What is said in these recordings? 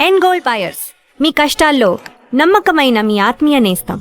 End gold buyers, మీ కష్టాల్లో నమ్మకమైన మీ ఆత్మీయ నేస్తం.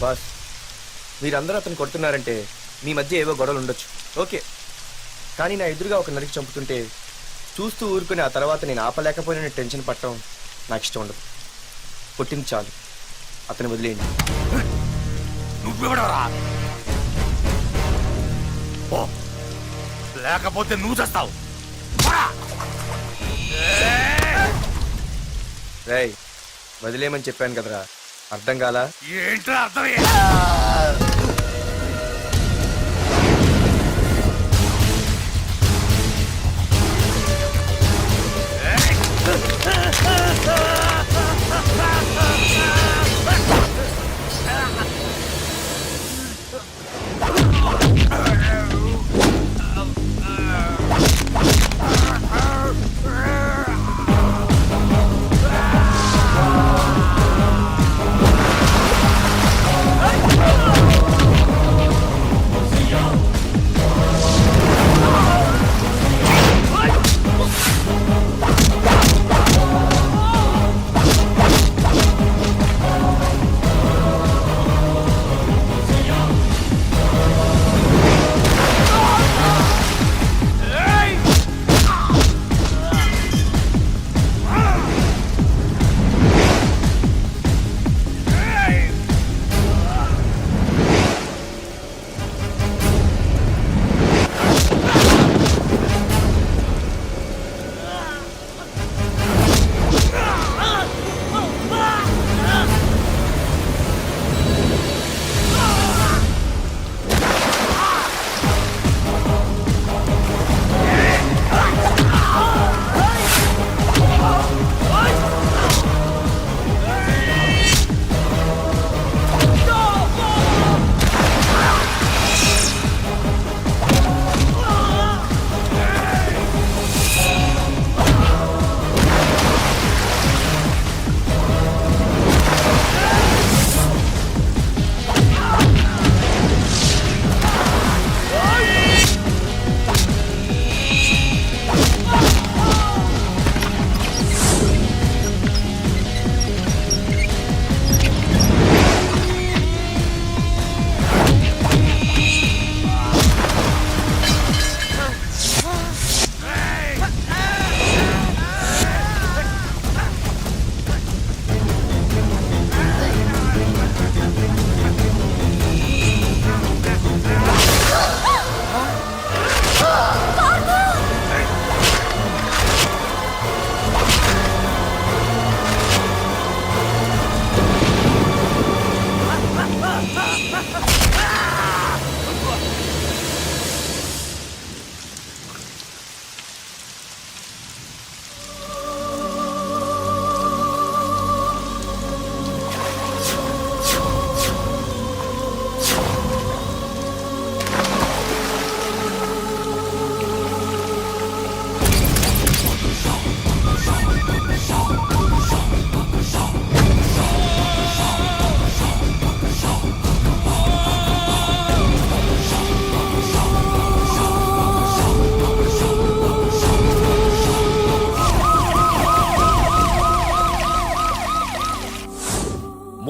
బాస్, మీరందరూ అతను కొడుతున్నారంటే మీ మధ్య ఏవో గొడవలు ఉండొచ్చు, ఓకే. కానీ నా ఎదురుగా ఒక నరికి చంపుతుంటే చూస్తూ ఊరుకుని ఆ తర్వాత నేను ఆపలేకపోయిన టెన్షన్ పట్టడం నాకు ఇష్టం ఉండదు. కొట్టింది చాలు, అతను వదిలేయండి. నువ్వెవడరా? లేకపోతే నువ్వు చేస్తావు. రేయ్, వదిలేయమని చెప్పాను కదరా, అర్థం కాలా? ఏంట్రా అర్థమే?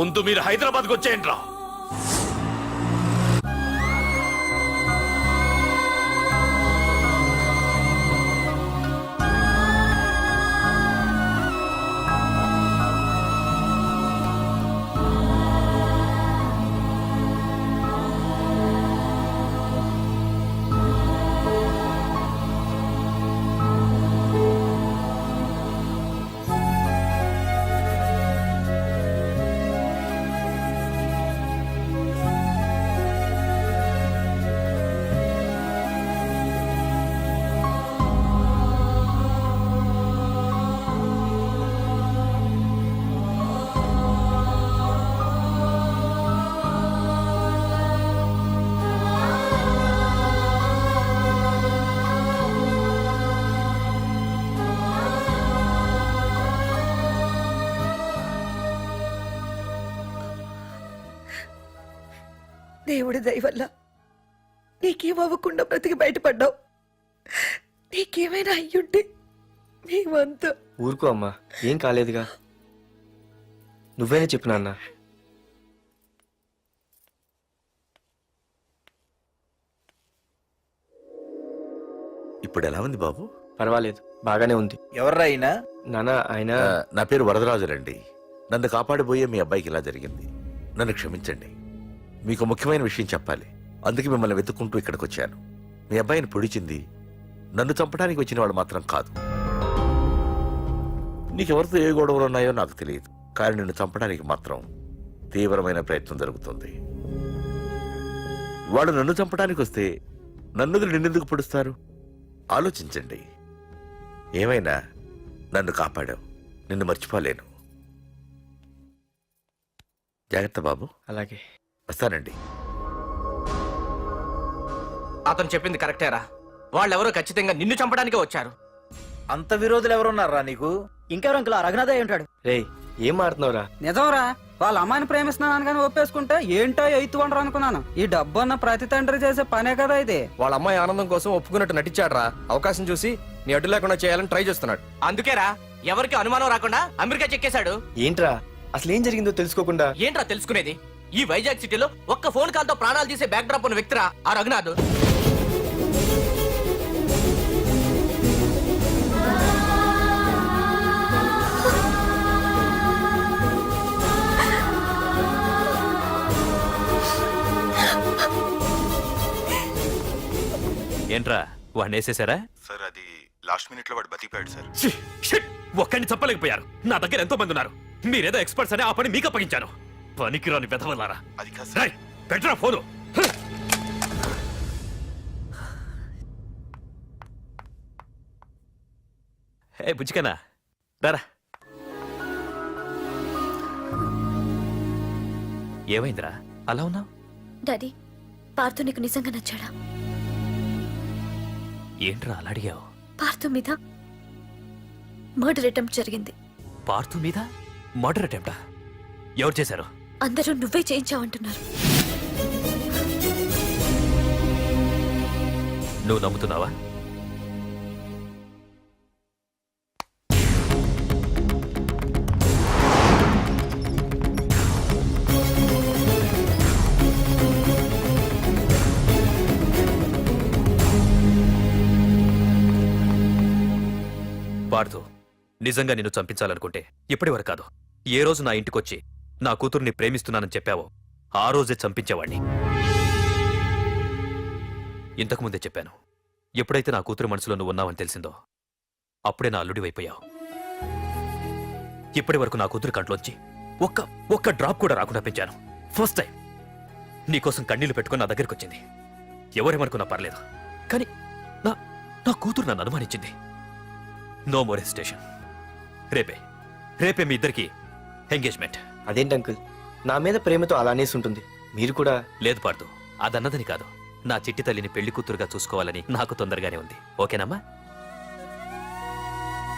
ముందు మీరు హైదరాబాద్కి వచ్చేయండి రా. దేవుడి దయ వల్ల నీకేం అవ్వకుండా బ్రతికి బయటపడ్డావు. నీకేమైనా అయ్యుంటే మేమంతా. ఊరుకో అమ్మా, ఏం కాలేదుగా. నువ్వేనే చెప్పు నాన్న. ఇప్పుడు ఎలా ఉంది బాబు? పర్వాలేదు, బాగానే ఉంది. ఎవర్రా అయినా? నాన్న ఆయన నా పేరు వరదరాజులండి. నన్ను కాపాడిపోయే మీ అబ్బాయికి ఇలా జరిగింది. నన్ను క్షమించండి. మీకు ముఖ్యమైన విషయం చెప్పాలి. అందుకే మిమ్మల్ని వెతుక్కుంటూ ఇక్కడికి వచ్చాను. మీ అబ్బాయిని పొడిచింది నన్ను చంపడానికి వచ్చిన వాడు మాత్రం కాదు. నీకెవరితో ఏ గొడవలు ఉన్నాయో నాకు తెలియదు, కానీ నిన్ను చంపడానికి మాత్రం తీవ్రమైన ప్రయత్నం జరుగుతుంది. వాడు నన్ను చంపడానికి వస్తే నన్ను నిన్నెందుకు పొడుస్తారు? ఆలోచించండి. ఏమైనా నన్ను కాపాడావు, నిన్ను మర్చిపోలేను. జాగ్రత్త బాబు. అలాగే వస్తానండి. అతను చెప్పింది కరెక్టేరా. వాళ్ళెవరో ఖచ్చితంగా నిన్ను చంపడానికే వచ్చారు. అంత విరోధులు ఎవరున్నారా నీకు? ఇంకెవరు అంకుల్? రఘునాథే ఉంటాడు. రే, ఏం మాడుతున్నావురా? నిజంరా, వాళ్ళ అమ్మాయిని ప్రేమిస్తున్నాను కానీ ఒప్పేసుకుంటే ఏంటో ఎయిత్ వండరు అనుకున్నాను. ఈ డబ్బు అన్న ప్రతి తండ్రి చేసే పనే కదా ఇది. వాళ్ళ అమ్మాయి ఆనందం కోసం ఒప్పుకున్నట్టు నటించాడు రా. అవకాశం చూసి నీ అడ్డు లేకుండా చేయాలని ట్రై చేస్తున్నాడు. అందుకేరా ఎవరికి అనుమానం రాకుండా అమెరికా చెక్కేశాడు. ఏంట్రా అసలు ఏం జరిగిందో తెలుసుకోకుండా? ఏంట్రా తెలుసుకునేది? ఈ వైజాగ్ సిటీలో ఒక్క ఫోన్ కాల్ తో ప్రాణాలు తీసే బ్యాక్ డ్రాప్ ఉన్న వ్యక్తిరా ఆ రఘునాథ్. ఏంట్రా వాడిని వేసేసారా? సార్ అది లాస్ట్ మినిట్ లో వాడు బతికిపోయాడు సార్. ఒక్కడిని చెప్పలేకపోయారు. నా దగ్గర ఎంతో మంది ఉన్నారు. మీరేదో ఎక్స్పర్ట్స్ అని ఆ పని మీకు అప్పగించాను. పనికిరాని వెధవలారా. అది కాదు సార్. పెట్టరా ఫోను. ఏ బుజ్జికనా రారా. ఏమైందిరా అలా ఉన్నావు? డాడీ, పార్థు నీకు నిజంగా నచ్చాడా? ఏంట్రా అలా అడిగావు? పార్థు మీద మర్డర్ అటెంప్ట్ జరిగింది. పార్థు మీద మర్డర్ అటెంప్టా? ఎవరు చేశారు? అందరూ నువ్వే చేయించావంటున్నారు. నువ్వు నమ్ముతున్నావా? పార్థు, నిజంగా నిన్ను చంపించాలనుకుంటే ఇప్పటి వరకు కాదు, ఏ రోజు నా ఇంటికొచ్చి నా కూతుర్ని ప్రేమిస్తున్నానని చెప్పావో ఆ రోజే చంపించేవాణ్ణి. ఇంతకుముందే చెప్పాను, ఎప్పుడైతే నా కూతురు మనసులో నువ్వు ఉన్నావని తెలిసిందో అప్పుడే నా అల్లుడివైపోయావు. ఇప్పటి వరకు నా కూతురు కంట్లోంచి ఒక్క డ్రాప్ కూడా రాకుండా పెంచాను. ఫస్ట్ టైం నీకోసం కన్నీళ్లు పెట్టుకుని నా దగ్గరికి వచ్చింది. ఎవరేమనుకున్నా పర్లేదు, కానీ నా కూతురు నన్ను అనుమానించింది. No more hesitation. రేపే మీ ఇద్దరికి ఎంగేజ్మెంట్. అదేంటి అంకుల్, నా మీద ప్రేమతో అలానేసి ఉంటుంది. మీరు కూడా? లేదు పార్థు, అదన్నదని కాదు. నా చిట్టి తల్లిని పెళ్లి కూతురుగా చూసుకోవాలని నాకు తొందరగానే ఉంది. ఓకేనమ్మా?